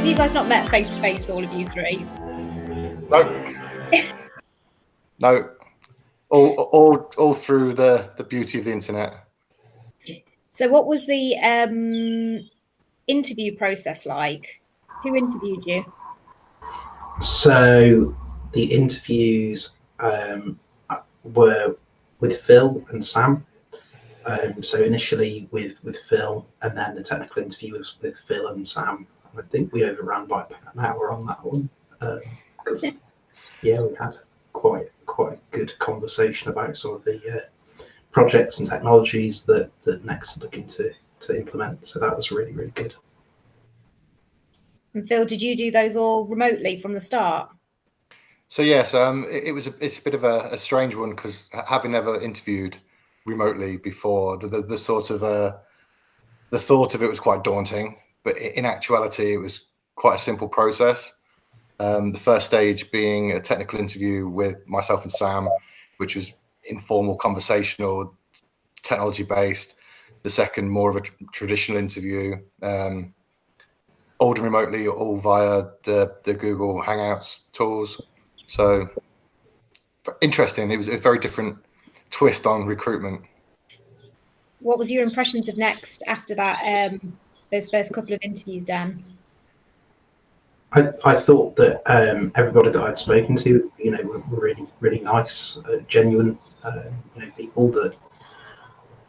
have you guys not met face to face, all of you three? No. No. All through the beauty of the internet. So what was the interview process like? Who interviewed you? So the interviews were with Phil and Sam. So initially with Phil, and then the technical interview was with Phil and Sam. I think we overran by an hour on that one because we had quite a good conversation about some of the projects and technologies that Next are looking to implement. So that was really, really good. And Phil, did you do those all remotely from the start? So yes, it's a bit of a strange one because having never interviewed remotely before, the sort of the thought of it was quite daunting. But in actuality, it was quite a simple process. The first stage being a technical interview with myself and Sam, which was informal, conversational, technology based. The second, more of a traditional interview, all done remotely, all via the Google Hangouts tools. So interesting. It was a very different twist on recruitment. What was your impressions of Next after that? Those first couple of interviews, Dan? I thought that everybody that I'd spoken to, were really, really nice, genuine, people that,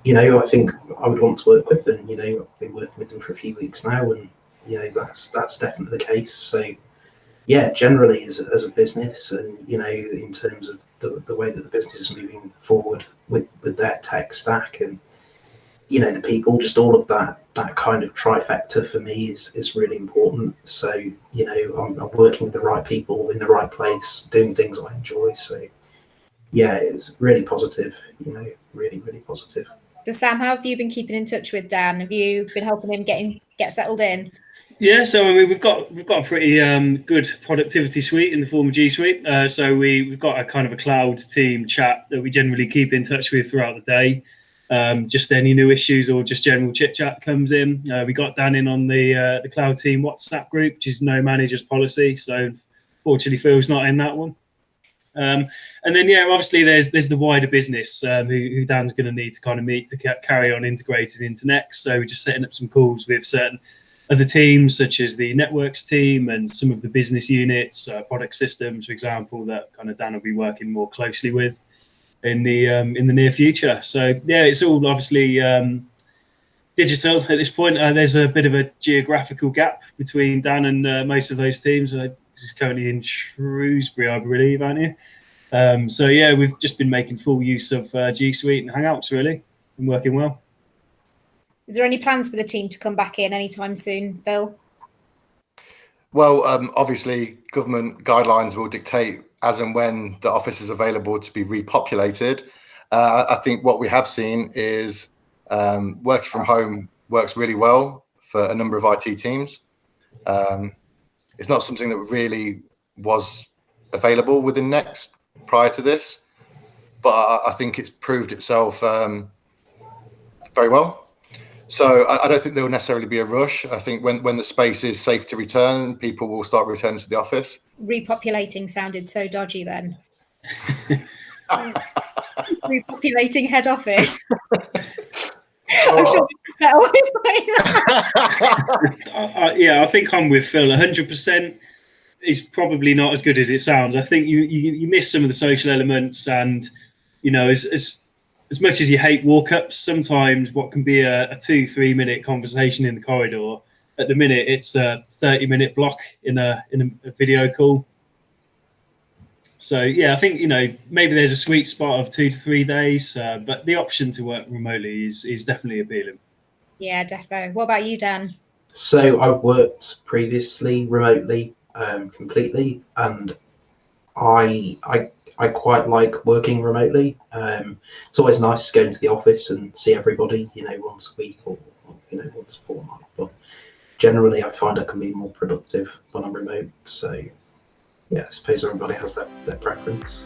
I think I would want to work with, and I've been working with them for a few weeks now, and that's definitely the case. So yeah, generally as a business, and in terms of the way that the business is moving forward with their tech stack, and the people, just all of that kind of trifecta for me is really important. So I'm working with the right people in the right place, doing things I enjoy. So yeah, it was really positive. Really, really positive. So Sam, how have you been keeping in touch with Dan? Have you been helping him get settled in? Yeah, so I mean, we've got a pretty good productivity suite in the form of G Suite. So we've got a kind of a cloud team chat that we generally keep in touch with throughout the day. Just any new issues or just general chit chat comes in. We got Dan in on the cloud team WhatsApp group, which is no managers policy. So fortunately, Phil's not in that one. And then obviously there's the wider business who Dan's going to need to kind of meet to carry on integrated into Next. So we're just setting up some calls with certain other teams, such as the networks team and some of the business units, product systems, for example, that kind of Dan will be working more closely with in the near future. So yeah, it's all obviously digital at this point. There's a bit of a geographical gap between Dan and most of those teams. This is currently in Shrewsbury, I believe, aren't you? So yeah, we've just been making full use of G Suite and Hangouts, really, and working well. Is there any plans for the team to come back in anytime soon, Phil? Well, obviously, government guidelines will dictate as and when the office is available to be repopulated. I think what we have seen is working from home works really well for a number of IT teams. It's not something that really was available within Next prior to this, but I think it's proved itself very well. So I don't think there will necessarily be a rush. I think when the space is safe to return, people will start returning to the office. Repopulating sounded so dodgy then. Repopulating head office. I'm sure there's a better way of putting that. Yeah, I think I'm with Phil. 100% is probably not as good as it sounds. I think you miss some of the social elements, and as much as you hate walk-ups, sometimes what can be a 2-3 minute conversation in the corridor, at the minute it's a 30-minute block in a video call. So yeah, I think maybe there's a sweet spot of 2 to 3 days, but the option to work remotely is definitely appealing. Yeah, defo. What about you, Dan? So I've worked previously remotely completely, and I quite like working remotely. It's always nice to go into the office and see everybody, once a week or once a fortnight. But generally, I find I can be more productive when I'm remote. So yeah, I suppose everybody has their preference.